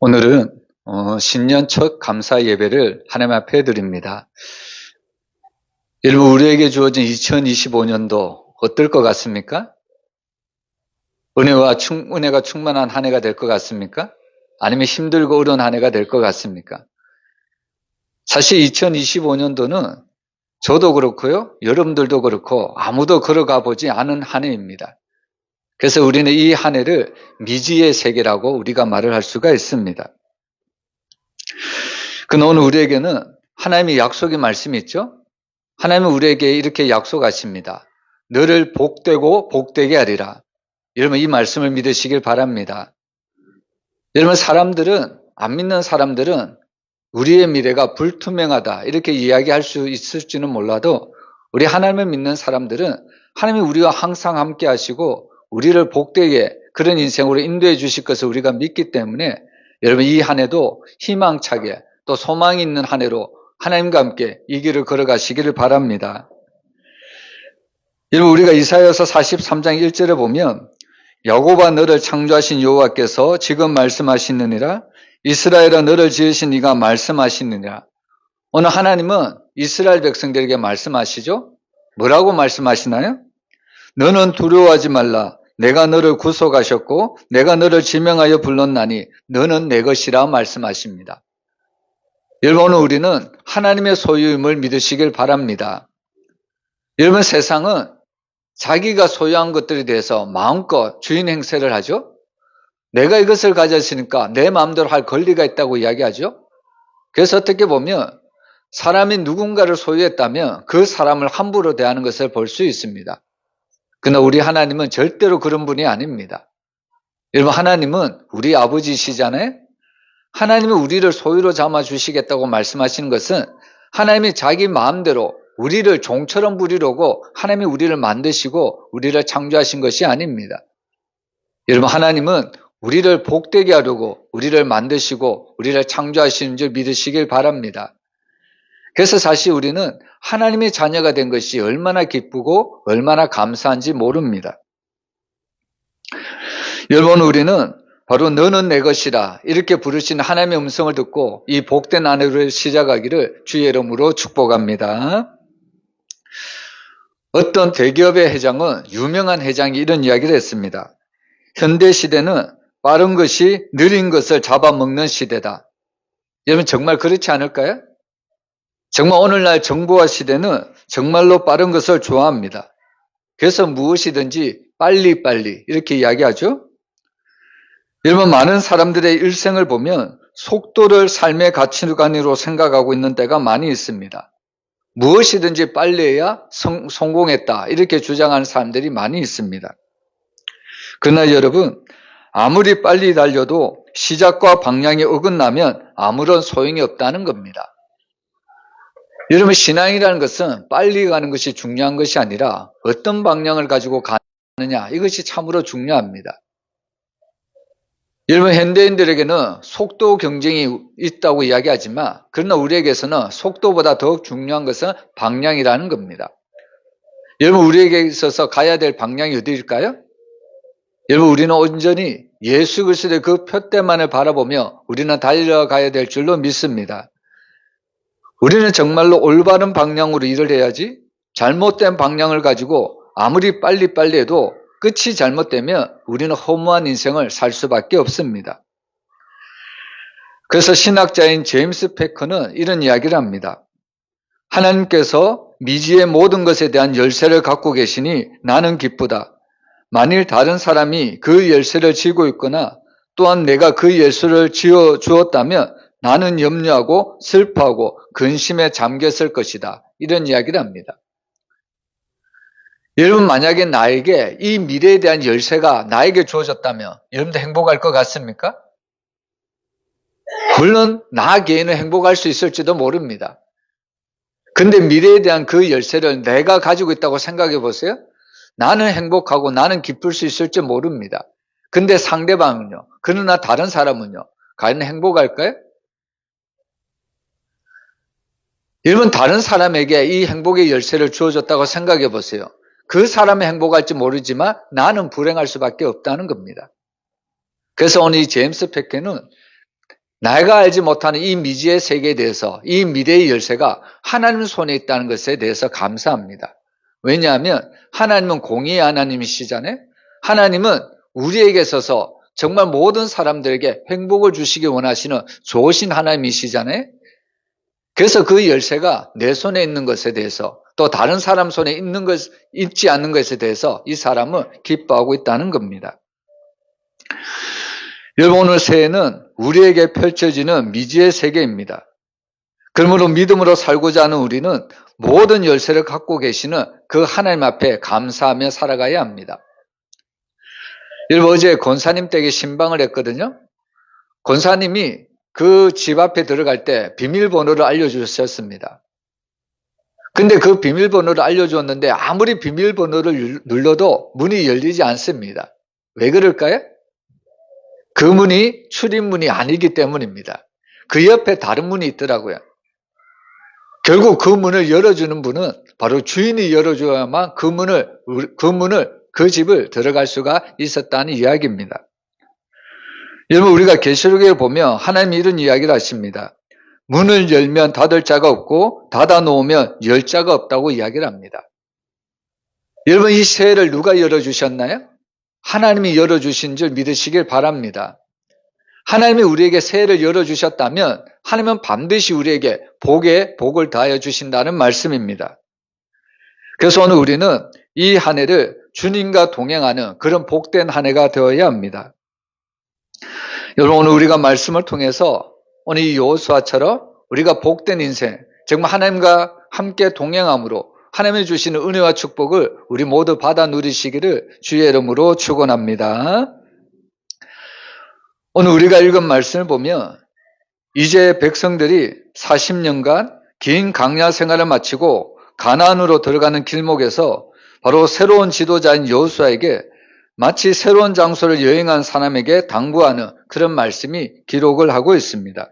오늘은 신년 첫 감사 예배를 하나님 앞에 드립니다. 여러분, 우리에게 주어진 2025년도 어떨 것 같습니까? 은혜가 충만한 한 해가 될 것 같습니까? 아니면 힘들고 어려운 한 해가 될 것 같습니까? 사실 2025년도는 저도 그렇고요, 여러분들도 그렇고 아무도 걸어가 보지 않은 한 해입니다. 그래서 우리는 이 한 해를 미지의 세계라고 우리가 말을 할 수가 있습니다. 그러나 오늘 우리에게는 하나님의 약속의 말씀이 있죠? 하나님은 우리에게 이렇게 약속하십니다. 너를 복되고 복되게 하리라. 여러분, 이 말씀을 믿으시길 바랍니다. 여러분, 안 믿는 사람들은 우리의 미래가 불투명하다 이렇게 이야기할 수 있을지는 몰라도, 우리 하나님을 믿는 사람들은 하나님이 우리와 항상 함께 하시고 우리를 복되게 그런 인생으로 인도해 주실 것을 우리가 믿기 때문에, 여러분, 이 한 해도 희망차게 또 소망이 있는 한 해로 하나님과 함께 이 길을 걸어가시기를 바랍니다. 여러분, 우리가 이사야서 43장 1절에 보면, 야곱아 너를 창조하신 여호와께서 지금 말씀하시느니라, 이스라엘아 너를 지으신 이가 말씀하시느니라. 오늘 하나님은 이스라엘 백성들에게 말씀하시죠? 뭐라고 말씀하시나요? 너는 두려워하지 말라. 내가 너를 구속하셨고 내가 너를 지명하여 불렀나니 너는 내 것이라 말씀하십니다. 여러분, 오늘 우리는 하나님의 소유임을 믿으시길 바랍니다. 여러분, 세상은 자기가 소유한 것들에 대해서 마음껏 주인 행세를 하죠. 내가 이것을 가졌으니까 내 마음대로 할 권리가 있다고 이야기하죠. 그래서 어떻게 보면 사람이 누군가를 소유했다면 그 사람을 함부로 대하는 것을 볼 수 있습니다. 그러나 우리 하나님은 절대로 그런 분이 아닙니다. 여러분, 하나님은 우리 아버지시잖아요. 하나님이 우리를 소유로 삼아 주시겠다고 말씀하시는 것은, 하나님이 자기 마음대로 우리를 종처럼 부리려고 하나님이 우리를 만드시고 우리를 창조하신 것이 아닙니다. 여러분, 하나님은 우리를 복되게 하려고 우리를 만드시고 우리를 창조하시는 줄 믿으시길 바랍니다. 그래서 사실 우리는 하나님의 자녀가 된 것이 얼마나 기쁘고 얼마나 감사한지 모릅니다. 여러분, 우리는 바로 너는 내 것이라 이렇게 부르신 하나님의 음성을 듣고 이 복된 한 해를 시작하기를 주의 이름으로 축복합니다. 어떤 대기업의 회장은, 유명한 회장이 이런 이야기를 했습니다. 현대 시대는 빠른 것이 느린 것을 잡아먹는 시대다. 여러분, 정말 그렇지 않을까요? 정말 오늘날 정보화 시대는 정말로 빠른 것을 좋아합니다. 그래서 무엇이든지 빨리빨리 이렇게 이야기하죠. 여러분, 많은 사람들의 일생을 보면 속도를 삶의 가치관으로 생각하고 있는 때가 많이 있습니다. 무엇이든지 빨리 해야 성공했다 이렇게 주장하는 사람들이 많이 있습니다. 그러나 여러분, 아무리 빨리 달려도 시작과 방향이 어긋나면 아무런 소용이 없다는 겁니다. 여러분, 신앙이라는 것은 빨리 가는 것이 중요한 것이 아니라 어떤 방향을 가지고 가느냐, 이것이 참으로 중요합니다. 여러분, 현대인들에게는 속도 경쟁이 있다고 이야기하지만, 그러나 우리에게서는 속도보다 더욱 중요한 것은 방향이라는 겁니다. 여러분, 우리에게 있어서 가야 될 방향이 어디일까요? 여러분, 우리는 온전히 예수 그리스도의 그 표대만을 바라보며 우리는 달려가야 될 줄로 믿습니다. 우리는 정말로 올바른 방향으로 일을 해야지, 잘못된 방향을 가지고 아무리 빨리빨리 해도 끝이 잘못되면 우리는 허무한 인생을 살 수밖에 없습니다. 그래서 신학자인 제임스 패커는 이런 이야기를 합니다. 하나님께서 미지의 모든 것에 대한 열쇠를 갖고 계시니 나는 기쁘다. 만일 다른 사람이 그 열쇠를 쥐고 있거나 또한 내가 그 열쇠를 쥐어 주었다면 나는 염려하고 슬퍼하고 근심에 잠겼을 것이다. 이런 이야기를 합니다. 여러분, 만약에 나에게 이 미래에 대한 열쇠가 나에게 주어졌다면 여러분도 행복할 것 같습니까? 물론 나 개인은 행복할 수 있을지도 모릅니다. 근데 미래에 대한 그 열쇠를 내가 가지고 있다고 생각해 보세요. 나는 행복하고 나는 기쁠 수 있을지 모릅니다. 근데 상대방은요, 그러나 다른 사람은요, 과연 행복할까요? 여러분, 다른 사람에게 이 행복의 열쇠를 주어줬다고 생각해 보세요. 그 사람이 행복할지 모르지만 나는 불행할 수밖에 없다는 겁니다. 그래서 오늘 이 제임스 패커는 내가 알지 못하는 이 미지의 세계에 대해서 이 미래의 열쇠가 하나님 손에 있다는 것에 대해서 감사합니다. 왜냐하면 하나님은 공의의 하나님이시잖아요. 하나님은 우리에게 있어서 정말 모든 사람들에게 행복을 주시기 원하시는 좋으신 하나님이시잖아요. 그래서 그 열쇠가 내 손에 있는 것에 대해서 또 다른 사람 손에 있지 않는 것에 대해서 이 사람은 기뻐하고 있다는 겁니다. 여러분, 오늘 새해는 우리에게 펼쳐지는 미지의 세계입니다. 그러므로 믿음으로 살고자 하는 우리는 모든 열쇠를 갖고 계시는 그 하나님 앞에 감사하며 살아가야 합니다. 여러분, 어제 권사님 댁에 신방을 했거든요. 권사님이 그 집 앞에 들어갈 때 비밀번호를 알려주셨습니다. 근데 그 비밀번호를 알려주었는데 아무리 비밀번호를 눌러도 문이 열리지 않습니다. 왜 그럴까요? 그 문이 출입문이 아니기 때문입니다. 그 옆에 다른 문이 있더라고요. 결국 그 문을 열어주는 분은 바로 주인이 열어줘야만 그 집을 들어갈 수가 있었다는 이야기입니다. 여러분, 우리가 계시록에 보면 하나님이 이런 이야기를 하십니다. 문을 열면 닫을 자가 없고 닫아 놓으면 열 자가 없다고 이야기를 합니다. 여러분, 이 새해를 누가 열어주셨나요? 하나님이 열어주신 줄 믿으시길 바랍니다. 하나님이 우리에게 새해를 열어주셨다면 하나님은 반드시 우리에게 복을 다하여 주신다는 말씀입니다. 그래서 오늘 우리는 이 한 해를 주님과 동행하는 그런 복된 한 해가 되어야 합니다. 여러분, 오늘 우리가 말씀을 통해서 오늘 이 여호수아처럼 우리가 복된 인생, 정말 하나님과 함께 동행함으로 하나님이 주시는 은혜와 축복을 우리 모두 받아 누리시기를 주의 이름으로 축원합니다. 오늘 우리가 읽은 말씀을 보면 이제 백성들이 40년간 긴 광야 생활을 마치고 가나안으로 들어가는 길목에서 바로 새로운 지도자인 여호수아에게 마치 새로운 장소를 여행한 사람에게 당부하는 그런 말씀이 기록을 하고 있습니다.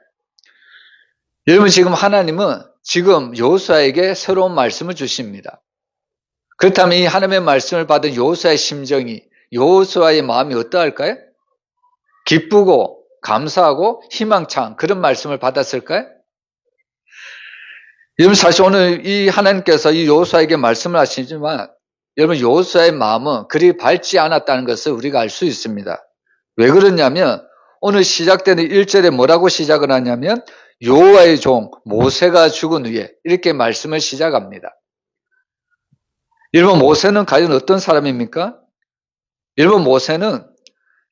여러분, 지금 하나님은 지금 여호수아에게 새로운 말씀을 주십니다. 그렇다면 이 하나님의 말씀을 받은 여호수아의 심정이, 여호수아의 마음이 어떠할까요? 기쁘고 감사하고 희망찬 그런 말씀을 받았을까요? 여러분, 사실 오늘 이 하나님께서 이 여호수아에게 말씀을 하시지만 여러분, 여호수아의 마음은 그리 밝지 않았다는 것을 우리가 알 수 있습니다. 왜 그러냐면 오늘 시작되는 1절에 뭐라고 시작을 하냐면 여호와의 종 모세가 죽은 후에 이렇게 말씀을 시작합니다. 여러분, 모세는 과연 어떤 사람입니까? 여러분, 모세는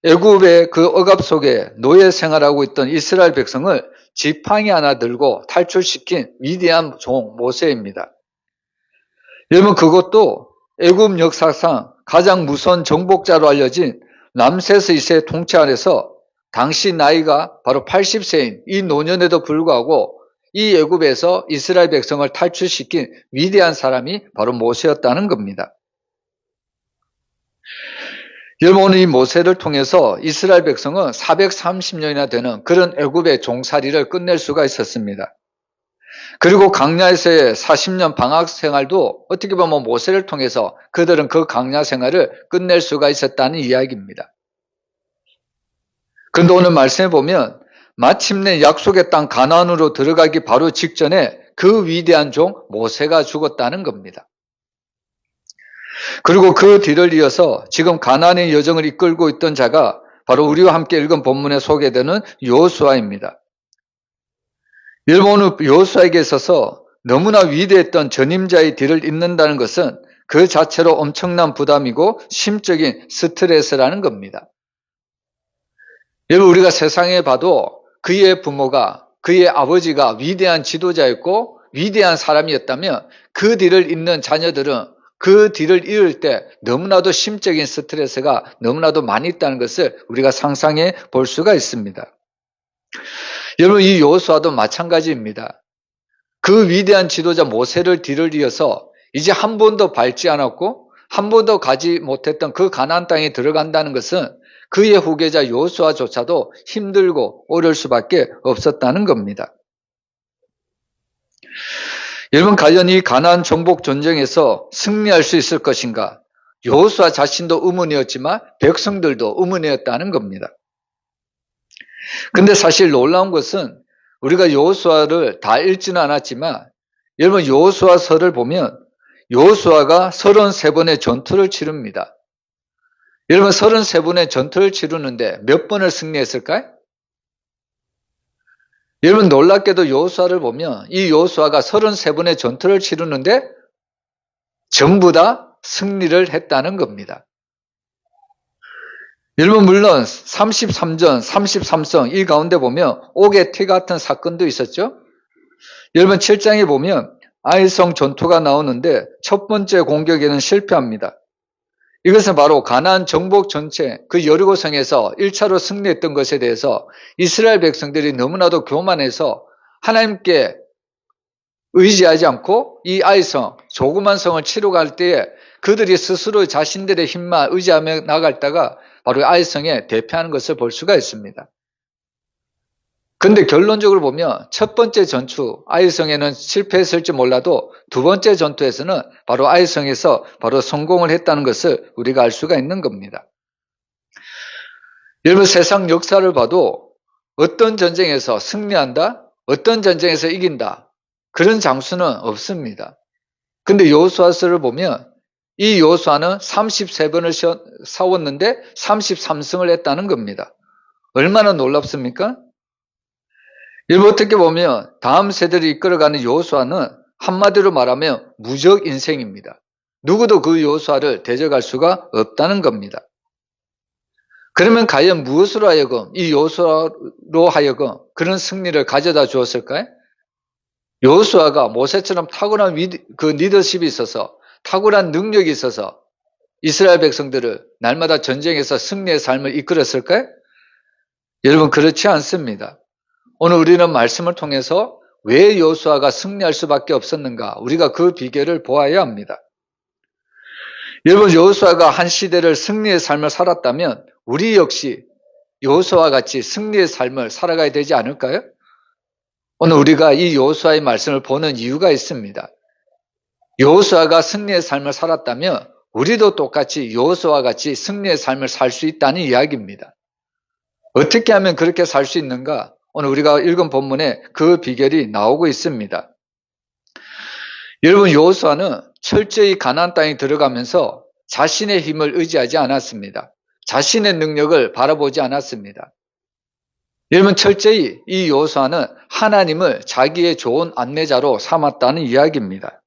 애굽의 그 억압 속에 노예 생활하고 있던 이스라엘 백성을 지팡이 하나 들고 탈출시킨 위대한 종 모세입니다. 여러분, 그것도 애굽 역사상 가장 무서운 정복자로 알려진 람세스 2세의 통치 아래서 당시 나이가 바로 80세인 이 노년에도 불구하고 이 애굽에서 이스라엘 백성을 탈출시킨 위대한 사람이 바로 모세였다는 겁니다. 여러분, 오늘 이 모세를 통해서 이스라엘 백성은 430년이나 되는 그런 애굽의 종살이를 끝낼 수가 있었습니다. 그리고 광야에서의 40년 방학 생활도 어떻게 보면 모세를 통해서 그들은 그 광야 생활을 끝낼 수가 있었다는 이야기입니다. 그런데 오늘 말씀해 보면 마침내 약속의 땅 가나안으로 들어가기 바로 직전에 그 위대한 종 모세가 죽었다는 겁니다. 그리고 그 뒤를 이어서 지금 가나안의 여정을 이끌고 있던 자가 바로 우리와 함께 읽은 본문에 소개되는 여호수아입니다. 여러분, 오늘 여호수아에게 있어서 너무나 위대했던 전임자의 뒤를 잇는다는 것은 그 자체로 엄청난 부담이고 심적인 스트레스라는 겁니다. 여러분, 우리가 세상에 봐도 그의 부모가, 그의 아버지가 위대한 지도자였고 위대한 사람이었다면 그 뒤를 잇는 자녀들은 그 뒤를 이을 때 너무나도 심적인 스트레스가 너무나도 많이 있다는 것을 우리가 상상해 볼 수가 있습니다. 여러분, 이 여호수아도 마찬가지입니다. 그 위대한 지도자 모세를 뒤를 이어서 이제 한 번도 밟지 않았고 한 번도 가지 못했던 그 가나안 땅에 들어간다는 것은 그의 후계자 여호수아조차도 힘들고 어려울 수밖에 없었다는 겁니다. 여러분, 과연 이 가나안 정복 전쟁에서 승리할 수 있을 것인가? 여호수아 자신도 의문이었지만 백성들도 의문이었다는 겁니다. 근데 사실 놀라운 것은 우리가 여호수아를 다 읽지는 않았지만 여러분 여호수아서를 보면 여호수아가 33번의 전투를 치릅니다. 여러분 33번의 전투를 치르는데 몇 번을 승리했을까요? 여러분 놀랍게도 여호수아를 보면 이 여호수아가 33번의 전투를 치르는데 전부 다 승리를 했다는 겁니다. 여러분 물론 33전, 33성 이 가운데 보면 옥의 티 같은 사건도 있었죠. 여러분 7장에 보면 아이성 전투가 나오는데 첫 번째 공격에는 실패합니다. 이것은 바로 가나안 정복 전체 그 여리고성에서 1차로 승리했던 것에 대해서 이스라엘 백성들이 너무나도 교만해서 하나님께 의지하지 않고 이 아이성 조그만 성을 치러 갈 때에 그들이 스스로 자신들의 힘만 의지하며 나갔다가 바로 아이성에 대패하는 것을 볼 수가 있습니다. 근데 결론적으로 보면 첫 번째 전투 아이성에는 실패했을지 몰라도 두 번째 전투에서는 바로 아이성에서 바로 성공을 했다는 것을 우리가 알 수가 있는 겁니다. 여러분 세상 역사를 봐도 어떤 전쟁에서 승리한다, 어떤 전쟁에서 이긴다 그런 장수는 없습니다. 근데 여호수아서를 보면 이 여호수아는 33번을 싸웠는데 33승을 했다는 겁니다. 얼마나 놀랍습니까? 여러분 어떻게 보면 다음 세대를 이끌어가는 여호수아는 한마디로 말하면 무적 인생입니다. 누구도 그 여호수아를 대적할 수가 없다는 겁니다. 그러면 과연 무엇으로 하여금 이 여호수아로 하여금 그런 승리를 가져다 주었을까요? 여호수아가 모세처럼 탁월한 그 리더십이 있어서 탁월한 능력이 있어서 이스라엘 백성들을 날마다 전쟁에서 승리의 삶을 이끌었을까요? 여러분 그렇지 않습니다. 오늘 우리는 말씀을 통해서 왜 여호수아가 승리할 수밖에 없었는가 우리가 그 비결을 보아야 합니다. 여러분 여호수아가 한 시대를 승리의 삶을 살았다면 우리 역시 여호수아와 같이 승리의 삶을 살아가야 되지 않을까요? 오늘 우리가 이 여호수아의 말씀을 보는 이유가 있습니다. 여호수아가 승리의 삶을 살았다면 우리도 똑같이 여호수아와 같이 승리의 삶을 살 수 있다는 이야기입니다. 어떻게 하면 그렇게 살 수 있는가? 오늘 우리가 읽은 본문에 그 비결이 나오고 있습니다. 여러분 여호수아는 철저히 가나안 땅에 들어가면서 자신의 힘을 의지하지 않았습니다. 자신의 능력을 바라보지 않았습니다. 여러분 철저히 이 여호수아는 하나님을 자기의 좋은 안내자로 삼았다는 이야기입니다.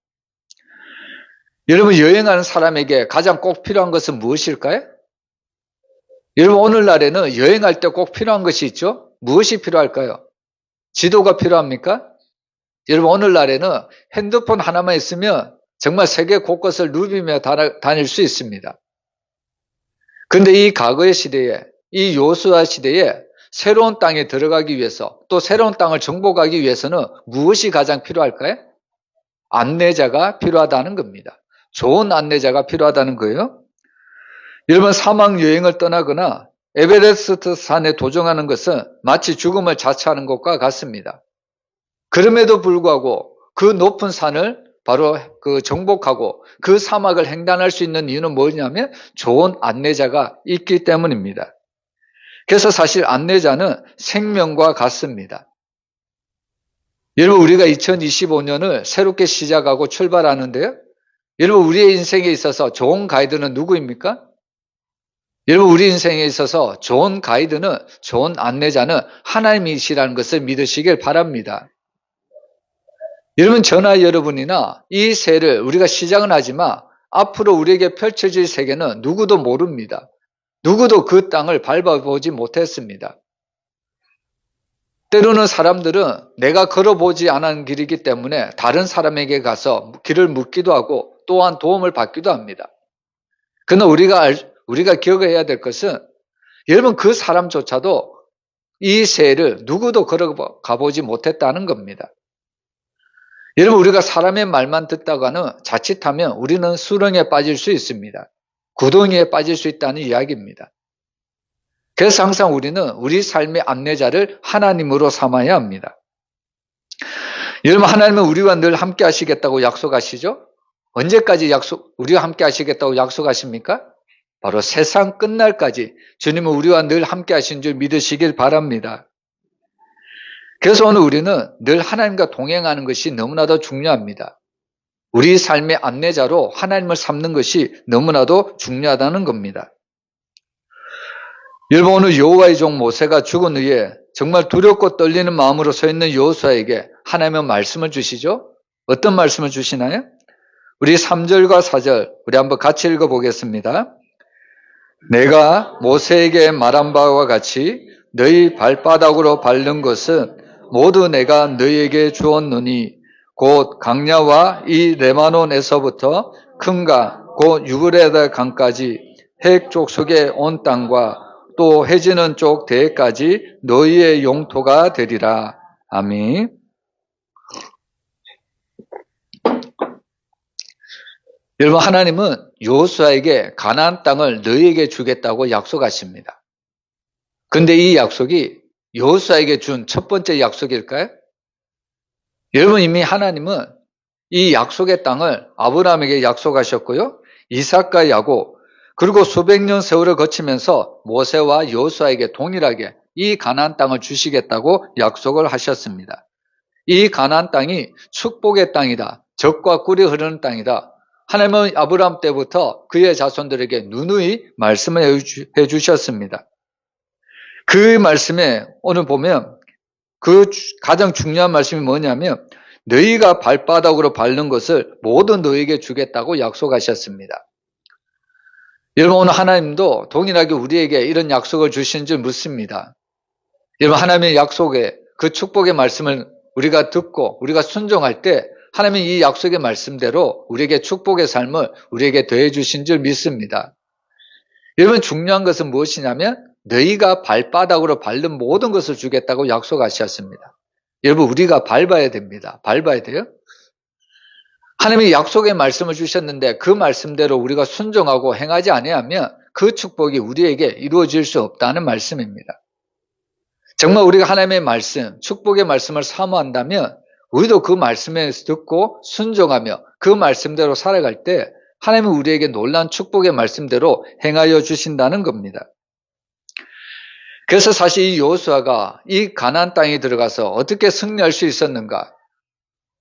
여러분 여행하는 사람에게 가장 꼭 필요한 것은 무엇일까요? 여러분 오늘날에는 여행할 때 꼭 필요한 것이 있죠? 무엇이 필요할까요? 지도가 필요합니까? 여러분 오늘날에는 핸드폰 하나만 있으면 정말 세계 곳곳을 누비며 다닐 수 있습니다. 그런데 이 과거의 시대에 이 여호수아 시대에 새로운 땅에 들어가기 위해서 또 새로운 땅을 정복하기 위해서는 무엇이 가장 필요할까요? 안내자가 필요하다는 겁니다. 좋은 안내자가 필요하다는 거예요. 여러분 사막 여행을 떠나거나 에베레스트 산에 도정하는 것은 마치 죽음을 자처하는 것과 같습니다. 그럼에도 불구하고 그 높은 산을 바로 그 정복하고 그 사막을 횡단할 수 있는 이유는 뭐냐면 좋은 안내자가 있기 때문입니다. 그래서 사실 안내자는 생명과 같습니다. 여러분 우리가 2025년을 새롭게 시작하고 출발하는데요. 여러분 우리의 인생에 있어서 좋은 가이드는 누구입니까? 여러분 우리 인생에 있어서 좋은 가이드는 좋은 안내자는 하나님이시라는 것을 믿으시길 바랍니다. 여러분 저나 여러분이나 이 새를 우리가 시작은 하지만 앞으로 우리에게 펼쳐질 세계는 누구도 모릅니다. 누구도 그 땅을 밟아보지 못했습니다. 때로는 사람들은 내가 걸어보지 않은 길이기 때문에 다른 사람에게 가서 길을 묻기도 하고 또한 도움을 받기도 합니다. 그러나 우리가 기억해야 될 것은 여러분 그 사람조차도 이 새를 누구도 걸어가보지 못했다는 겁니다. 여러분 우리가 사람의 말만 듣다가는 자칫하면 우리는 수렁에 빠질 수 있습니다. 구덩이에 빠질 수 있다는 이야기입니다. 그래서 항상 우리는 우리 삶의 안내자를 하나님으로 삼아야 합니다. 여러분 하나님은 우리와 늘 함께 하시겠다고 약속하시죠? 언제까지 우리와 함께 하시겠다고 약속하십니까? 바로 세상 끝날까지 주님은 우리와 늘 함께 하신 줄 믿으시길 바랍니다. 그래서 오늘 우리는 늘 하나님과 동행하는 것이 너무나도 중요합니다. 우리 삶의 안내자로 하나님을 삼는 것이 너무나도 중요하다는 겁니다. 여러분, 오늘 여호와의 종 모세가 죽은 후에 정말 두렵고 떨리는 마음으로 서 있는 여호수아에게 하나님은 말씀을 주시죠. 어떤 말씀을 주시나요? 우리 3절과 4절 우리 한번 같이 읽어보겠습니다. 내가 모세에게 말한 바와 같이 너희 발바닥으로 밟는 것은 모두 내가 너희에게 주었노니 곧 강야와 이 레바논에서부터 큰강 곧 유브라데 강까지 핵 족속의 온 땅과 또 해지는 쪽 대까지 너희의 용토가 되리라. 아멘. 여러분, 하나님은 여호수아에게 가나안 땅을 너희에게 주겠다고 약속하십니다. 그런데 이 약속이 여호수아에게 준 첫 번째 약속일까요? 여러분, 이미 하나님은 이 약속의 땅을 아브라함에게 약속하셨고요. 이삭과 야곱 그리고 수백 년 세월을 거치면서 모세와 여호수아에게 동일하게 이 가나안 땅을 주시겠다고 약속을 하셨습니다. 이 가나안 땅이 축복의 땅이다. 젖과 꿀이 흐르는 땅이다. 하나님은 아브라함 때부터 그의 자손들에게 누누이 말씀을 해주셨습니다. 그 말씀에 오늘 보면 그 가장 중요한 말씀이 뭐냐면 너희가 발바닥으로 밟는 것을 모두 너희에게 주겠다고 약속하셨습니다. 여러분, 오늘 하나님도 동일하게 우리에게 이런 약속을 주신 줄 묻습니다. 여러분, 하나님의 약속에 그 축복의 말씀을 우리가 듣고 우리가 순종할 때 하나님이 이 약속의 말씀대로 우리에게 축복의 삶을 우리에게 더해 주신 줄 믿습니다. 여러분, 중요한 것은 무엇이냐면 너희가 발바닥으로 밟는 모든 것을 주겠다고 약속하셨습니다. 여러분, 우리가 밟아야 됩니다. 밟아야 돼요. 하나님이 약속의 말씀을 주셨는데 그 말씀대로 우리가 순종하고 행하지 아니하면 그 축복이 우리에게 이루어질 수 없다는 말씀입니다. 정말 우리가 하나님의 말씀, 축복의 말씀을 사모한다면 우리도 그 말씀에 듣고 순종하며 그 말씀대로 살아갈 때 하나님은 우리에게 놀라운 축복의 말씀대로 행하여 주신다는 겁니다. 그래서 사실 이 여호수아가 이 가나안 땅에 들어가서 어떻게 승리할 수 있었는가?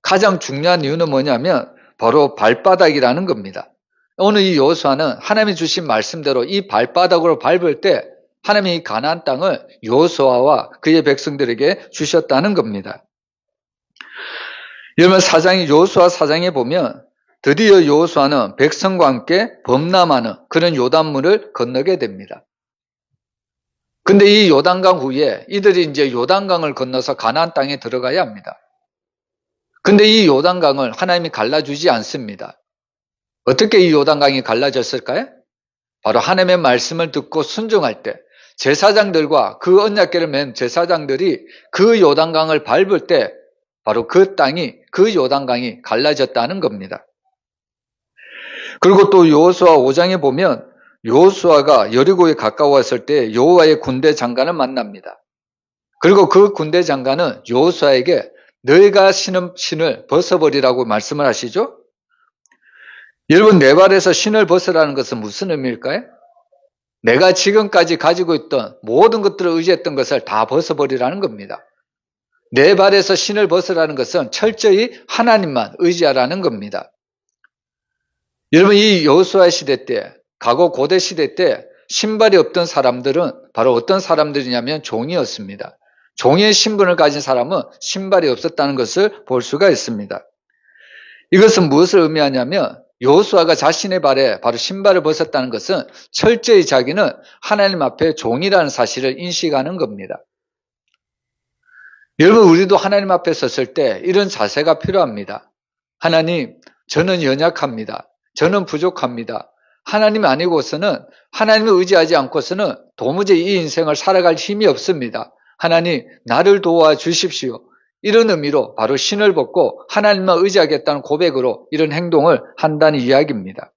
가장 중요한 이유는 뭐냐면 바로 발바닥이라는 겁니다. 오늘 이 여호수아는 하나님이 주신 말씀대로 이 발바닥으로 밟을 때 하나님이 이 가나안 땅을 여호수아와 그의 백성들에게 주셨다는 겁니다. 여러분, 여호수아 4장에 보면 드디어 여호수아는 백성과 함께 범람하는 그런 요단물을 건너게 됩니다. 근데 이 요단강 후에 이들이 이제 요단강을 건너서 가나안 땅에 들어가야 합니다. 근데 이 요단강을 하나님이 갈라주지 않습니다. 어떻게 이 요단강이 갈라졌을까요? 바로 하나님의 말씀을 듣고 순종할 때 제사장들과 그 언약궤를 맨 제사장들이 그 요단강을 밟을 때 바로 그 땅이, 그 요단강이 갈라졌다는 겁니다. 그리고 또 여호수아 5장에 보면 여호수아가 여리고에 가까웠을 때 여호와의 군대 장관을 만납니다. 그리고 그 군대 장관은 여호수아에게 너희가 신은 신을 벗어버리라고 말씀을 하시죠. 여러분, 내 발에서 신을 벗으라는 것은 무슨 의미일까요? 내가 지금까지 가지고 있던 모든 것들을 의지했던 것을 다 벗어버리라는 겁니다. 내 발에서 신을 벗으라는 것은 철저히 하나님만 의지하라는 겁니다. 여러분, 이 여호수아 시대 때, 과거 고대 시대 때 신발이 없던 사람들은 바로 어떤 사람들이냐면 종이었습니다. 종의 신분을 가진 사람은 신발이 없었다는 것을 볼 수가 있습니다. 이것은 무엇을 의미하냐면 여호수아가 자신의 발에 바로 신발을 벗었다는 것은 철저히 자기는 하나님 앞에 종이라는 사실을 인식하는 겁니다. 여러분, 우리도 하나님 앞에 섰을 때 이런 자세가 필요합니다. 하나님, 저는 연약합니다. 저는 부족합니다. 하나님 아니고서는, 하나님을 의지하지 않고서는 도무지 이 인생을 살아갈 힘이 없습니다. 하나님, 나를 도와주십시오. 이런 의미로 바로 신을 벗고 하나님만 의지하겠다는 고백으로 이런 행동을 한다는 이야기입니다.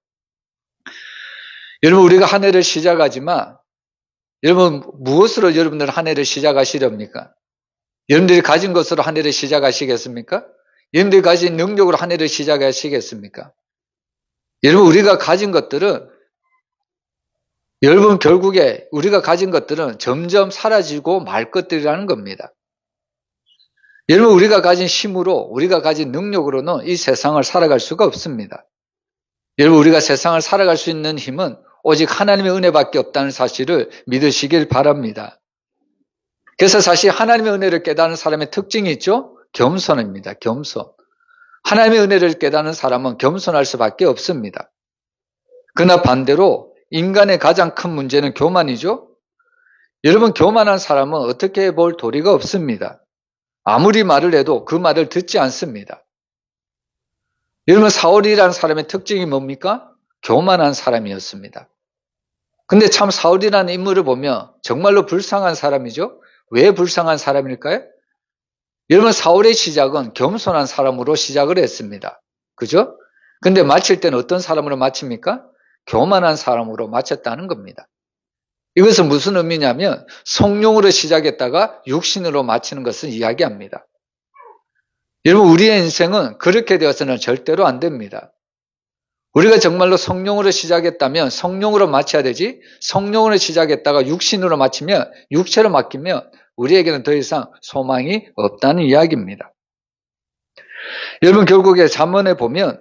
여러분, 우리가 한 해를 시작하지만 여러분, 무엇으로 여러분들 한 해를 시작하시렵니까? 여러분들이 가진 것으로 한 해를 시작하시겠습니까? 여러분들이 가진 능력으로 한 해를 시작하시겠습니까? 여러분, 우리가 가진 것들은 여러분, 결국에 우리가 가진 것들은 점점 사라지고 말 것들이라는 겁니다. 여러분, 우리가 가진 힘으로, 우리가 가진 능력으로는 이 세상을 살아갈 수가 없습니다. 여러분, 우리가 세상을 살아갈 수 있는 힘은 오직 하나님의 은혜밖에 없다는 사실을 믿으시길 바랍니다. 그래서 사실 하나님의 은혜를 깨닫는 사람의 특징이 있죠? 겸손입니다. 겸손. 하나님의 은혜를 깨닫는 사람은 겸손할 수밖에 없습니다. 그러나 반대로 인간의 가장 큰 문제는 교만이죠? 여러분, 교만한 사람은 어떻게 볼 도리가 없습니다. 아무리 말을 해도 그 말을 듣지 않습니다. 여러분, 사울이라는 사람의 특징이 뭡니까? 교만한 사람이었습니다. 근데 참 사울이라는 인물을 보면 정말로 불쌍한 사람이죠? 왜 불쌍한 사람일까요? 여러분, 사울의 시작은 겸손한 사람으로 시작을 했습니다. 그죠? 근데 마칠 때는 어떤 사람으로 마칩니까? 교만한 사람으로 마쳤다는 겁니다. 이것은 무슨 의미냐면 성령으로 시작했다가 육신으로 마치는 것을 이야기합니다. 여러분, 우리의 인생은 그렇게 되어서는 절대로 안 됩니다. 우리가 정말로 성령으로 시작했다면 성령으로 마쳐야 되지, 성령으로 시작했다가 육신으로 마치면, 육체로 맡기면 우리에게는 더 이상 소망이 없다는 이야기입니다. 여러분, 결국에 잠언에 보면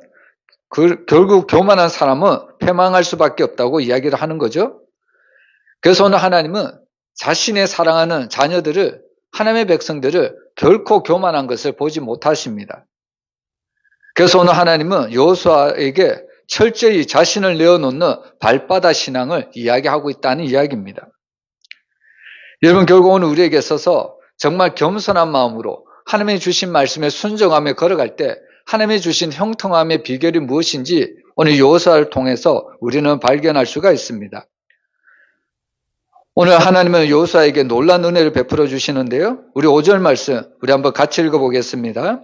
결국 교만한 사람은 패망할 수밖에 없다고 이야기를 하는 거죠. 그래서 오늘 하나님은 자신의 사랑하는 자녀들을, 하나님의 백성들을 결코 교만한 것을 보지 못하십니다. 그래서 오늘 하나님은 여호수아에게 철저히 자신을 내어놓는 발바다 신앙을 이야기하고 있다는 이야기입니다. 여러분, 결국 오늘 우리에게 있어서 정말 겸손한 마음으로 하나님이 주신 말씀에 순종하며 걸어갈 때 하나님이 주신 형통함의 비결이 무엇인지 오늘 여호수아를 통해서 우리는 발견할 수가 있습니다. 오늘 하나님은 여호수아에게 놀라운 은혜를 베풀어 주시는데요. 우리 5절 말씀 우리 한번 같이 읽어보겠습니다.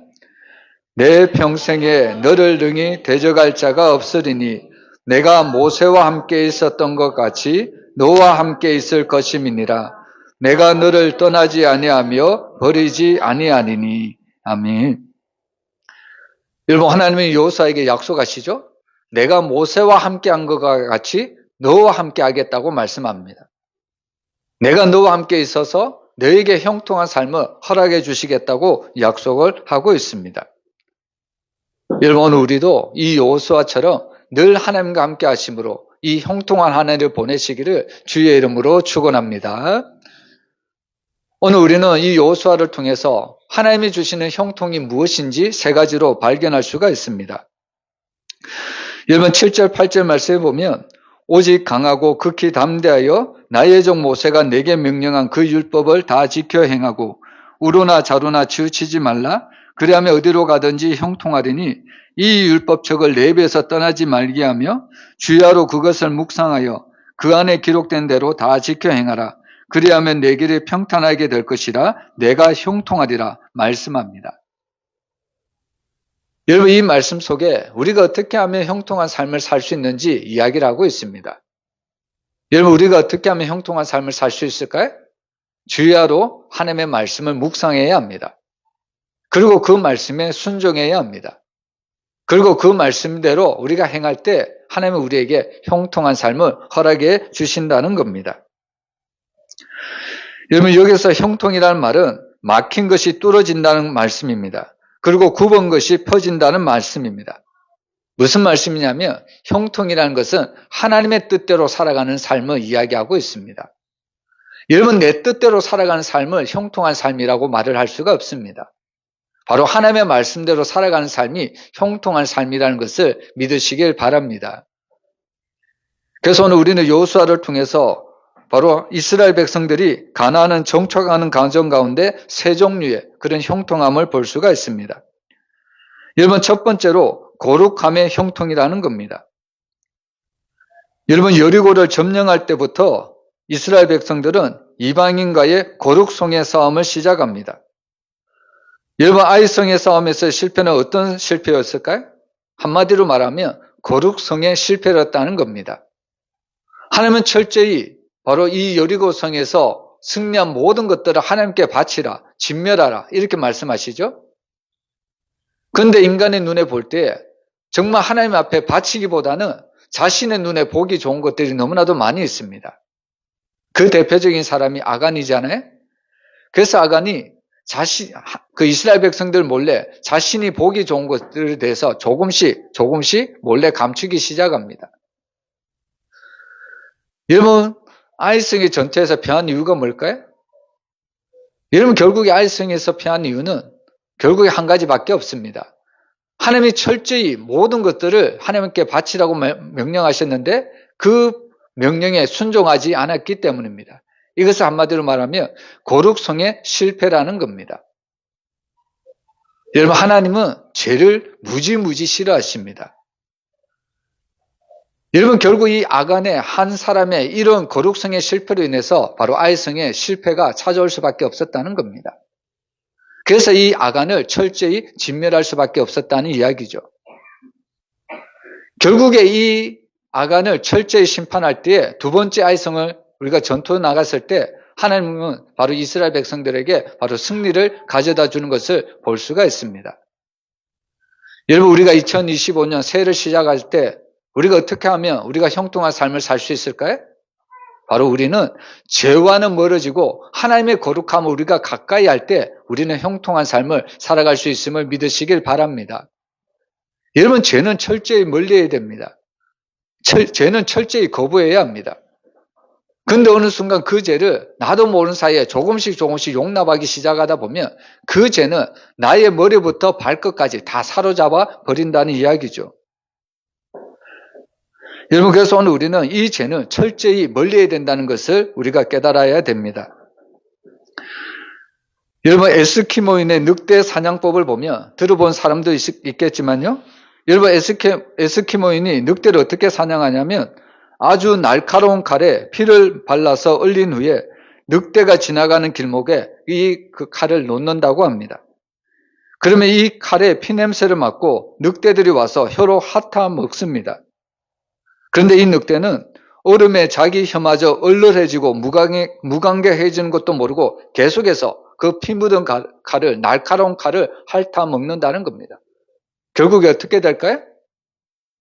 내 평생에 너를 능히 대적할 자가 없으리니 내가 모세와 함께 있었던 것 같이 너와 함께 있을 것임이니라. 내가 너를 떠나지 아니하며 버리지 아니하리니. 아멘. 여러분, 하나님이 여호수아에게 약속하시죠? 내가 모세와 함께 한 것과 같이 너와 함께 하겠다고 말씀합니다. 내가 너와 함께 있어서 너에게 형통한 삶을 허락해 주시겠다고 약속을 하고 있습니다. 여러분, 오늘 우리도 이 여호수아처럼 늘 하나님과 함께 하심으로 이 형통한 한 해를 보내시기를 주의 이름으로 축원합니다. 오늘 우리는 이 여호수아를 통해서 하나님이 주시는 형통이 무엇인지 세 가지로 발견할 수가 있습니다. 여러분, 7절 8절 말씀에 보면 오직 강하고 극히 담대하여 나의 종 모세가 내게 명령한 그 율법을 다 지켜 행하고 우로나 자로나 치우치지 말라. 그리하면 어디로 가든지 형통하리니 이 율법책을 내 입에서 떠나지 말게 하며 주야로 그것을 묵상하여 그 안에 기록된 대로 다 지켜 행하라. 그리하면 내 길이 평탄하게 될 것이라. 내가 형통하리라 말씀합니다. 여러분, 이 말씀 속에 우리가 어떻게 하면 형통한 삶을 살 수 있는지 이야기를 하고 있습니다. 여러분, 우리가 어떻게 하면 형통한 삶을 살 수 있을까요? 주야로 하나님의 말씀을 묵상해야 합니다. 그리고 그 말씀에 순종해야 합니다. 그리고 그 말씀대로 우리가 행할 때 하나님은 우리에게 형통한 삶을 허락해 주신다는 겁니다. 여러분, 여기서 형통이라는 말은 막힌 것이 뚫어진다는 말씀입니다. 그리고 굽은 것이 퍼진다는 말씀입니다. 무슨 말씀이냐면 형통이라는 것은 하나님의 뜻대로 살아가는 삶을 이야기하고 있습니다. 여러분, 내 뜻대로 살아가는 삶을 형통한 삶이라고 말을 할 수가 없습니다. 바로 하나님의 말씀대로 살아가는 삶이 형통한 삶이라는 것을 믿으시길 바랍니다. 그래서 오늘 우리는 여호수아를 통해서 바로 이스라엘 백성들이 가나안을 정착하는 과정 가운데 세 종류의 그런 형통함을 볼 수가 있습니다. 여러분, 첫 번째로 거룩함의 형통이라는 겁니다. 여러분, 여리고를 점령할 때부터 이스라엘 백성들은 이방인과의 거룩성의 싸움을 시작합니다. 여러분, 아이성의 싸움에서의 실패는 어떤 실패였을까요? 한마디로 말하면 거룩성의 실패였다는 겁니다. 하나님은 철저히 바로 이 여리고성에서 승리한 모든 것들을 하나님께 바치라, 진멸하라 이렇게 말씀하시죠. 그런데 인간의 눈에 볼 때 정말 하나님 앞에 바치기보다는 자신의 눈에 보기 좋은 것들이 너무나도 많이 있습니다. 그 대표적인 사람이 아간이잖아요. 그래서 아간이 그 이스라엘 백성들 몰래 자신이 보기 좋은 것들에 대해서 조금씩 몰래 감추기 시작합니다. 여러분, 아이성의 전투에서 패한 이유가 뭘까요? 여러분, 결국에 아이성에서 패한 이유는 결국에 한 가지밖에 없습니다. 하나님이 철저히 모든 것들을 하나님께 바치라고 명령하셨는데 그 명령에 순종하지 않았기 때문입니다. 이것을 한마디로 말하면 거룩성의 실패라는 겁니다. 여러분, 하나님은 죄를 무지무지 싫어하십니다. 여러분, 결국 이 아간의 한 사람의 이런 거룩성의 실패로 인해서 바로 아이성의 실패가 찾아올 수밖에 없었다는 겁니다. 그래서 이 아간을 철저히 진멸할 수밖에 없었다는 이야기죠. 결국에 이 아간을 철저히 심판할 때에 두 번째 아이성을 우리가 전투에 나갔을 때 하나님은 바로 이스라엘 백성들에게 바로 승리를 가져다 주는 것을 볼 수가 있습니다. 여러분, 우리가 2025년 새해를 시작할 때 우리가 어떻게 하면 우리가 형통한 삶을 살 수 있을까요? 바로 우리는 죄와는 멀어지고 하나님의 거룩함을 우리가 가까이 할 때 우리는 형통한 삶을 살아갈 수 있음을 믿으시길 바랍니다. 여러분, 죄는 철저히 멀리해야 됩니다. 죄는 철저히 거부해야 합니다. 근데 어느 순간 그 죄를 나도 모르는 사이에 조금씩 용납하기 시작하다 보면 그 죄는 나의 머리부터 발끝까지 다 사로잡아 버린다는 이야기죠. 여러분, 그래서 오늘 우리는 이 죄는 철저히 멀리해야 된다는 것을 우리가 깨달아야 됩니다. 여러분, 에스키모인의 늑대 사냥법을 보면 들어본 사람도 있겠지만요. 여러분, 에스키모인이 늑대를 어떻게 사냥하냐면 아주 날카로운 칼에 피를 발라서 얼린 후에 늑대가 지나가는 길목에 그 칼을 놓는다고 합니다. 그러면 이 칼에 피냄새를 맡고 늑대들이 와서 혀로 핥아 먹습니다. 그런데 이 늑대는 얼음에 자기 혀마저 얼얼해지고 무감각해지는 것도 모르고 계속해서 그 피 묻은 날카로운 칼을 핥아 먹는다는 겁니다. 결국에 어떻게 될까요?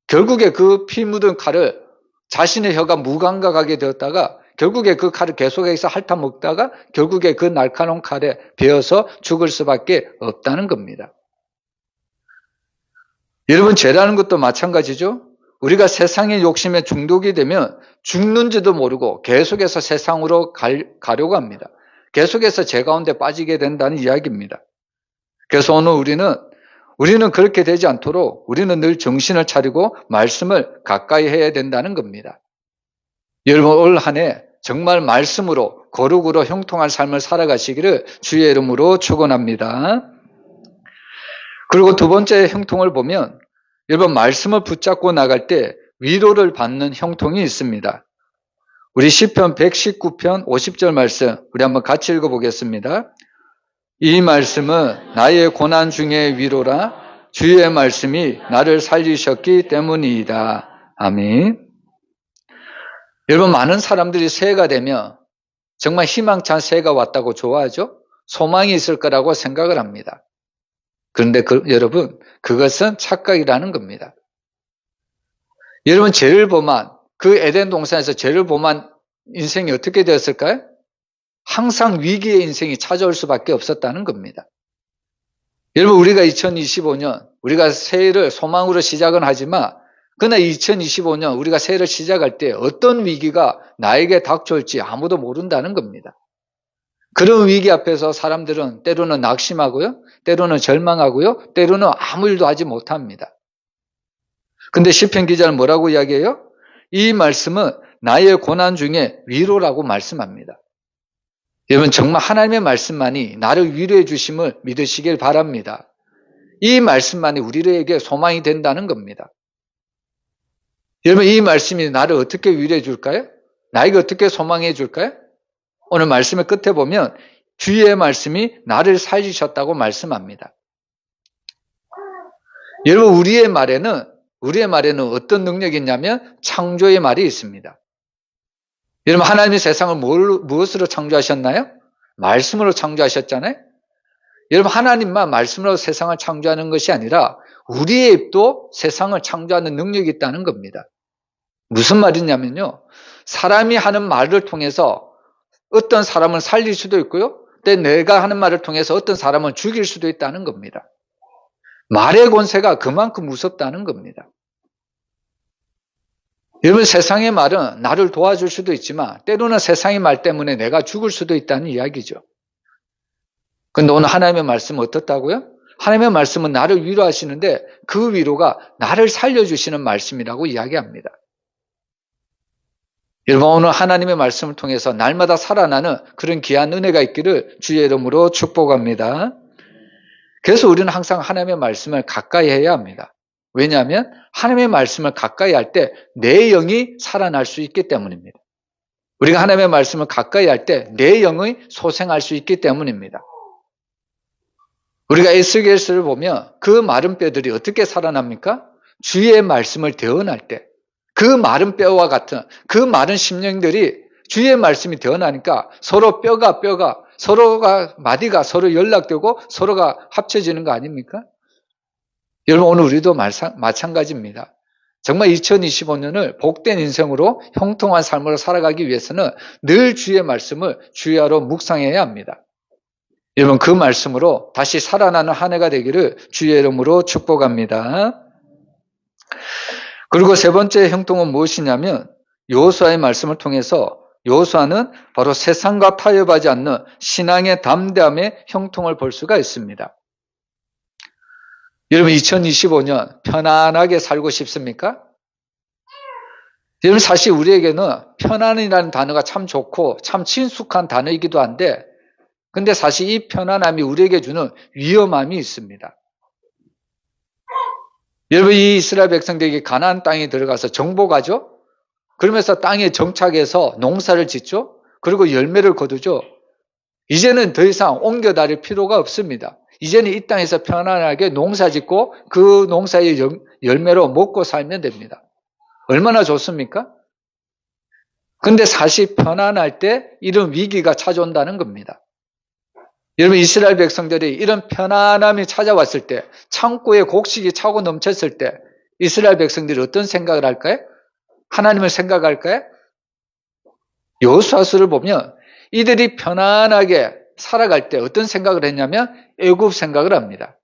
결국에 그 피 묻은 칼을 자신의 혀가 무감각하게 되었다가 결국에 그 칼을 계속해서 핥아 먹다가 결국에 그 날카로운 칼에 베어서 죽을 수밖에 없다는 겁니다. 여러분, 죄라는 것도 마찬가지죠. 우리가 세상의 욕심에 중독이 되면 죽는지도 모르고 계속해서 세상으로 가려고 합니다. 계속해서 죄 가운데 빠지게 된다는 이야기입니다. 그래서 오늘 우리는 그렇게 되지 않도록 우리는 늘 정신을 차리고 말씀을 가까이 해야 된다는 겁니다. 여러분, 올 한 해 정말 말씀으로 거룩으로 형통한 삶을 살아가시기를 주의 이름으로 축원합니다. 그리고 두 번째 형통을 보면 여러분, 말씀을 붙잡고 나갈 때 위로를 받는 형통이 있습니다. 우리 시편 119편 50절 말씀 우리 한번 같이 읽어보겠습니다. 이 말씀은 나의 고난 중의 위로라. 주의 말씀이 나를 살리셨기 때문이다. 아멘. 여러분, 많은 사람들이 새해가 되면 정말 희망찬 새해가 왔다고 좋아하죠. 소망이 있을 거라고 생각을 합니다. 그런데 여러분, 그것은 착각이라는 겁니다. 여러분, 죄를 범한 그 에덴 동산에서 죄를 범한 인생이 어떻게 되었을까요? 항상 위기의 인생이 찾아올 수밖에 없었다는 겁니다. 여러분, 우리가 2025년 우리가 새해를 소망으로 시작은 하지만 그러나 2025년 우리가 새해를 시작할 때 어떤 위기가 나에게 닥쳐올지 아무도 모른다는 겁니다. 그런 위기 앞에서 사람들은 때로는 낙심하고요, 때로는 절망하고요, 때로는 아무 일도 하지 못합니다. 근데 시편 기자는 뭐라고 이야기해요? 이 말씀은 나의 고난 중에 위로라고 말씀합니다. 여러분, 정말 하나님의 말씀만이 나를 위로해 주심을 믿으시길 바랍니다. 이 말씀만이 우리에게 소망이 된다는 겁니다. 여러분, 이 말씀이 나를 어떻게 위로해 줄까요? 나에게 어떻게 소망해 줄까요? 오늘 말씀의 끝에 보면 주의 말씀이 나를 살리셨다고 말씀합니다. 여러분, 우리의 말에는 어떤 능력이 있냐면 창조의 말이 있습니다. 여러분, 하나님이 세상을 무엇으로 창조하셨나요? 말씀으로 창조하셨잖아요. 여러분, 하나님만 말씀으로 세상을 창조하는 것이 아니라 우리의 입도 세상을 창조하는 능력이 있다는 겁니다. 무슨 말이냐면요. 사람이 하는 말을 통해서 어떤 사람은 살릴 수도 있고요. 또 내가 하는 말을 통해서 어떤 사람은 죽일 수도 있다는 겁니다. 말의 권세가 그만큼 무섭다는 겁니다. 여러분, 세상의 말은 나를 도와줄 수도 있지만 때로는 세상의 말 때문에 내가 죽을 수도 있다는 이야기죠. 그런데 오늘 하나님의 말씀은 어떻다고요? 하나님의 말씀은 나를 위로하시는데 그 위로가 나를 살려주시는 말씀이라고 이야기합니다. 여러분, 오늘 하나님의 말씀을 통해서 날마다 살아나는 그런 귀한 은혜가 있기를 주의 이름으로 축복합니다. 그래서 우리는 항상 하나님의 말씀을 가까이 해야 합니다. 왜냐하면 하나님의 말씀을 가까이 할 때 내 영이 살아날 수 있기 때문입니다. 우리가 하나님의 말씀을 가까이 할 때 내 영이 소생할 수 있기 때문입니다. 우리가 에스겔서를 보면 그 마른 뼈들이 어떻게 살아납니까? 주의 말씀을 대언할 때 그 마른 뼈와 같은 그 마른 심령들이 주의 말씀이 대언하니까 서로 뼈가 서로가 마디가 서로 연락되고 서로가 합쳐지는 거 아닙니까? 여러분, 오늘 우리도 마찬가지입니다. 정말 2025년을 복된 인생으로 형통한 삶으로 살아가기 위해서는 늘 주의 말씀을 주야로 묵상해야 합니다. 여러분, 그 말씀으로 다시 살아나는 한 해가 되기를 주의 이름으로 축복합니다. 그리고 세 번째 형통은 무엇이냐면 여호수아의 말씀을 통해서 여호수아는 바로 세상과 타협하지 않는 신앙의 담대함의 형통을 볼 수가 있습니다. 여러분, 2025년 편안하게 살고 싶습니까? 여러분, 사실 우리에게는 편안이라는 단어가 참 좋고 참 친숙한 단어이기도 한데 근데 사실 이 편안함이 우리에게 주는 위험함이 있습니다. 여러분, 이 이스라엘 백성들에게 가나안 땅에 들어가서 정복하죠? 그러면서 땅에 정착해서 농사를 짓죠? 그리고 열매를 거두죠? 이제는 더 이상 옮겨 다닐 필요가 없습니다. 이제는 이 땅에서 편안하게 농사 짓고 그 농사의 열매로 먹고 살면 됩니다. 얼마나 좋습니까? 근데 사실 편안할 때 이런 위기가 찾아온다는 겁니다. 여러분, 이스라엘 백성들이 이런 편안함이 찾아왔을 때, 창고에 곡식이 차고 넘쳤을 때 이스라엘 백성들이 어떤 생각을 할까요? 하나님을 생각할까요? 여호수아서를 보면 이들이 편안하게 살아갈 때 어떤 생각을 했냐면 애굽 생각을 합니다.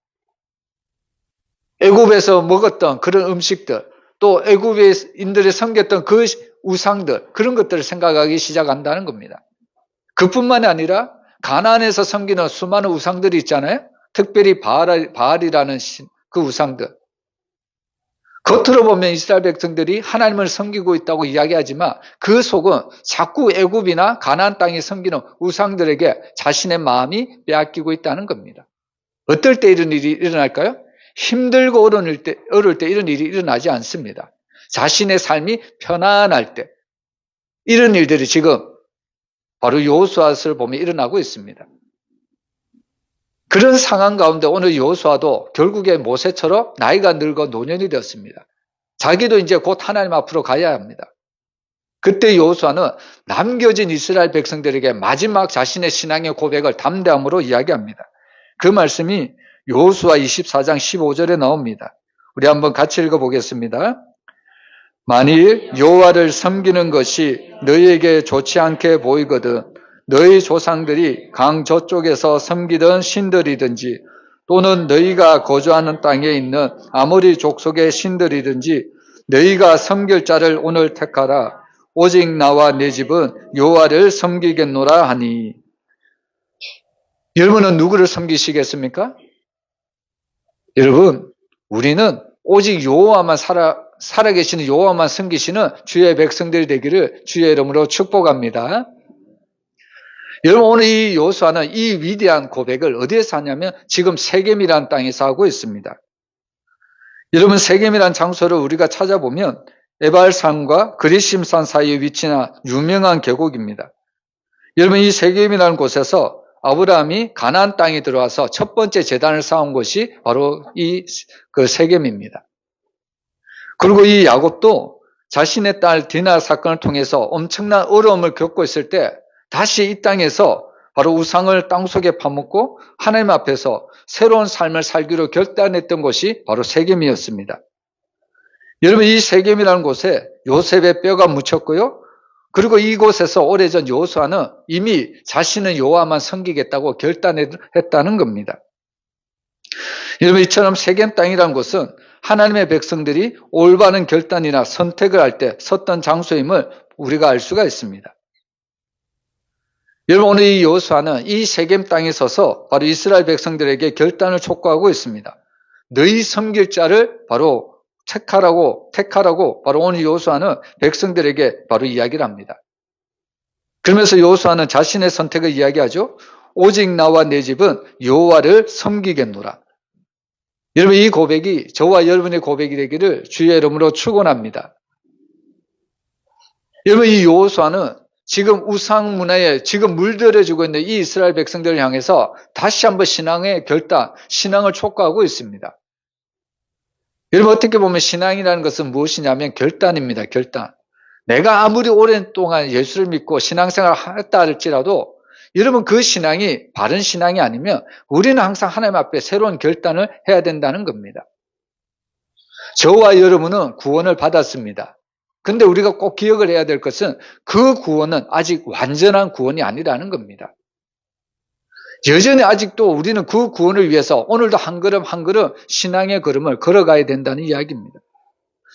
애굽에서 먹었던 그런 음식들, 또 애굽인들이 섬겼던 그 우상들, 그런 것들을 생각하기 시작한다는 겁니다. 그뿐만이 아니라 가나안에서 섬기는 수많은 우상들이 있잖아요. 특별히 바알이라는 그 우상들. 겉으로 보면 이스라엘 백성들이 하나님을 섬기고 있다고 이야기하지만 그 속은 자꾸 애굽이나 가나안 땅에 섬기는 우상들에게 자신의 마음이 빼앗기고 있다는 겁니다. 어떨 때 이런 일이 일어날까요? 힘들고 어려울 때 이런 일이 일어나지 않습니다. 자신의 삶이 편안할 때 이런 일들이 지금 바로 여호수아서를 보면 일어나고 있습니다. 그런 상황 가운데 오늘 여호수아도 결국에 모세처럼 나이가 늙어 노년이 되었습니다. 자기도 이제 곧 하나님 앞으로 가야 합니다. 그때 여호수아는 남겨진 이스라엘 백성들에게 마지막 자신의 신앙의 고백을 담대함으로 이야기합니다. 그 말씀이 여호수아 24장 15절에 나옵니다. 우리 한번 같이 읽어보겠습니다. 만일 여호와를 섬기는 것이 너희에게 좋지 않게 보이거든 너희 조상들이 강 저쪽에서 섬기던 신들이든지 또는 너희가 거주하는 땅에 있는 아모리 족속의 신들이든지 너희가 섬길 자를 오늘 택하라. 오직 나와 내 집은 여호와를 섬기겠노라 하니. 여러분은 누구를 섬기시겠습니까? 여러분, 우리는 오직 여호와만 살아계시는 여호와만 섬기시는 주의 백성들이 되기를 주의 이름으로 축복합니다. 여러분, 오늘 이 여호수아는 이 위대한 고백을 어디에서 하냐면 지금 세겜이라는 땅에서 하고 있습니다. 여러분, 세겜이라는 장소를 우리가 찾아보면 에발산과 그리심산 사이에 위치한 유명한 계곡입니다. 여러분, 이 세겜이라는 곳에서 아브라함이 가나안 땅에 들어와서 첫 번째 제단을 쌓은 곳이 바로 그 세겜입니다. 그리고 이 야곱도 자신의 딸 디나 사건을 통해서 엄청난 어려움을 겪고 있을 때 다시 이 땅에서 바로 우상을 땅속에 파묻고 하나님 앞에서 새로운 삶을 살기로 결단했던 곳이 바로 세겜이었습니다. 여러분, 이 세겜이라는 곳에 요셉의 뼈가 묻혔고요. 그리고 이곳에서 오래전 여호수아는 이미 자신은 여호와만 섬기겠다고 결단했다는 겁니다. 여러분, 이처럼 세겜 땅이라는 곳은 하나님의 백성들이 올바른 결단이나 선택을 할 때 섰던 장소임을 우리가 알 수가 있습니다. 여러분, 오늘 이 여호수아는 이 세겜 땅에 서서 바로 이스라엘 백성들에게 결단을 촉구하고 있습니다. 너희 섬길 자를 바로 택하라고 바로 오늘 여호수아는 백성들에게 바로 이야기를 합니다. 그러면서 여호수아는 자신의 선택을 이야기하죠. 오직 나와 내 집은 여호와를 섬기겠노라. 여러분, 이 고백이 저와 여러분의 고백이 되기를 주의 이름으로 축원합니다. 여러분, 이 여호수아는 지금 우상 문화에 지금 물들여지고 있는 이 이스라엘 백성들을 향해서 다시 한번 신앙의 결단, 신앙을 촉구하고 있습니다. 여러분, 어떻게 보면 신앙이라는 것은 무엇이냐면 결단입니다. 결단. 내가 아무리 오랜 동안 예수를 믿고 신앙생활을 했다 할지라도 여러분, 그 신앙이 바른 신앙이 아니면 우리는 항상 하나님 앞에 새로운 결단을 해야 된다는 겁니다. 저와 여러분은 구원을 받았습니다. 근데 우리가 꼭 기억을 해야 될 것은 그 구원은 아직 완전한 구원이 아니라는 겁니다. 여전히 아직도 우리는 그 구원을 위해서 오늘도 한 걸음 한 걸음 신앙의 걸음을 걸어가야 된다는 이야기입니다.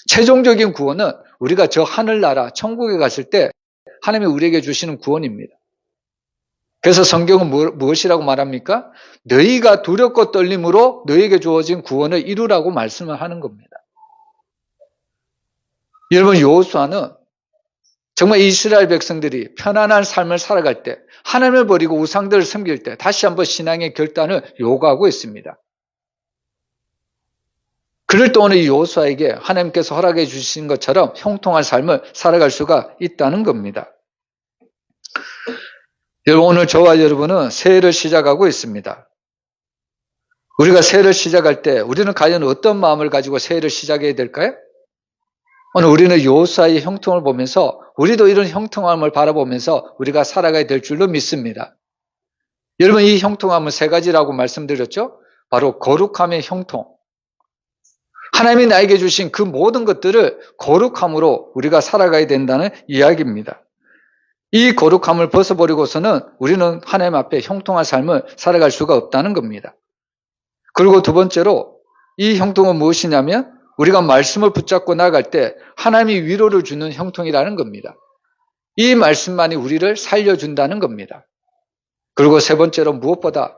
최종적인 구원은 우리가 저 하늘나라 천국에 갔을 때 하나님이 우리에게 주시는 구원입니다. 그래서 성경은 무엇이라고 말합니까? 너희가 두렵고 떨림으로 너희에게 주어진 구원을 이루라고 말씀을 하는 겁니다. 여러분, 여호수아는 정말 이스라엘 백성들이 편안한 삶을 살아갈 때, 하나님을 버리고 우상들을 섬길 때 다시 한번 신앙의 결단을 요구하고 있습니다. 그럴 때 오늘 이 여호수아에게 하나님께서 허락해 주신 것처럼 형통한 삶을 살아갈 수가 있다는 겁니다. 여러분, 오늘 저와 여러분은 새해를 시작하고 있습니다. 우리가 새해를 시작할 때 우리는 과연 어떤 마음을 가지고 새해를 시작해야 될까요? 오늘 우리는 여호수아의 형통을 보면서 우리도 이런 형통함을 바라보면서 우리가 살아가야 될 줄로 믿습니다. 여러분, 이 형통함은 세 가지라고 말씀드렸죠? 바로 거룩함의 형통. 하나님이 나에게 주신 그 모든 것들을 거룩함으로 우리가 살아가야 된다는 이야기입니다. 이 거룩함을 벗어버리고서는 우리는 하나님 앞에 형통한 삶을 살아갈 수가 없다는 겁니다. 그리고 두 번째로 이 형통은 무엇이냐면 우리가 말씀을 붙잡고 나아갈 때 하나님이 위로를 주는 형통이라는 겁니다. 이 말씀만이 우리를 살려준다는 겁니다. 그리고 세 번째로 무엇보다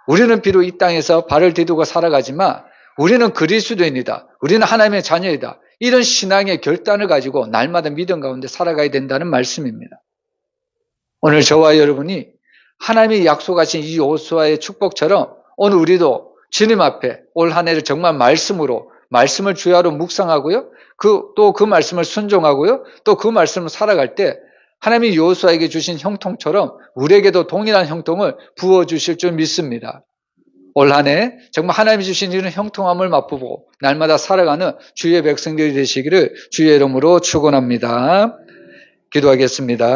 우리는 비록 이 땅에서 발을 디디고 살아가지만 우리는 그리스도인이다. 우리는 하나님의 자녀이다. 이런 신앙의 결단을 가지고 날마다 믿음 가운데 살아가야 된다는 말씀입니다. 오늘 저와 여러분이 하나님이 약속하신 이 여호수아의 축복처럼 오늘 우리도 주님 앞에 올 한 해를 정말 말씀을 주야로 묵상하고요. 또 그 말씀을 순종하고요. 또 그 말씀을 살아갈 때 하나님이 여호수아에게 주신 형통처럼 우리에게도 동일한 형통을 부어주실 줄 믿습니다. 올 한 해 정말 하나님이 주신 이런 형통함을 맛보고 날마다 살아가는 주의 백성들이 되시기를 주의 이름으로 축원합니다. 기도하겠습니다.